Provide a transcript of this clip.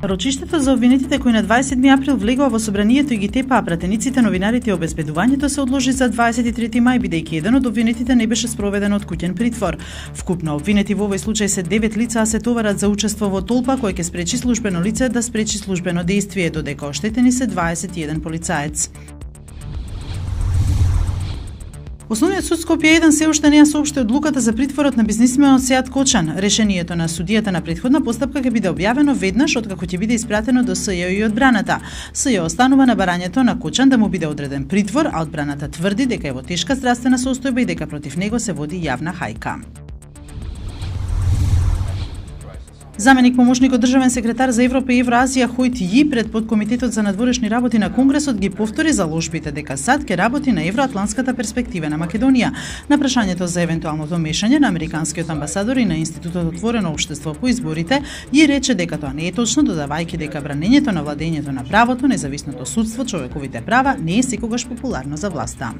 Рочиштето за обвинетите кои на 27 април влегоа во собранието и ги тепаа пратениците, новинарите и обезбедувањето се одложи за 23 мај, бидејќи еден од обвинетите не беше спроведен од куќен притвор. Вкупно обвинети во овој случај се 9 лица, а се товарат за учество во толпа кој ќе спречи службено лице да спречи службено дејствие, додека оштетени се 21 полицаец. Основниот суд Скопје 1 се уште не ја соопшти одлуката за притворот на бизнисменот Сеат Кочан. Решението на судијата на претходна постапка ќе биде објавено веднаш откако ќе биде испратено до СЈ и одбраната. СЈ останува на барањето на Кочан да му биде одреден притвор, а одбраната тврди дека е во тешка здравствена состојба и дека против него се води јавна хајка. Заменик помошникот државен секретар за Европа и Евроазија Хојт Ји пред подкомитетот за надворешни работи на Конгресот ги повтори заложбите дека САД ќе работи на евроатлантската перспектива на Македонија. На прашањето за евентуалното мешање на американскиот амбасадор и на Институтот Отворено општество по изборите, Ји рече дека тоа не е точно, додавајќи дека бранењето на владењето на правото, независното судство, човековите права не е секогаш популарно за власта.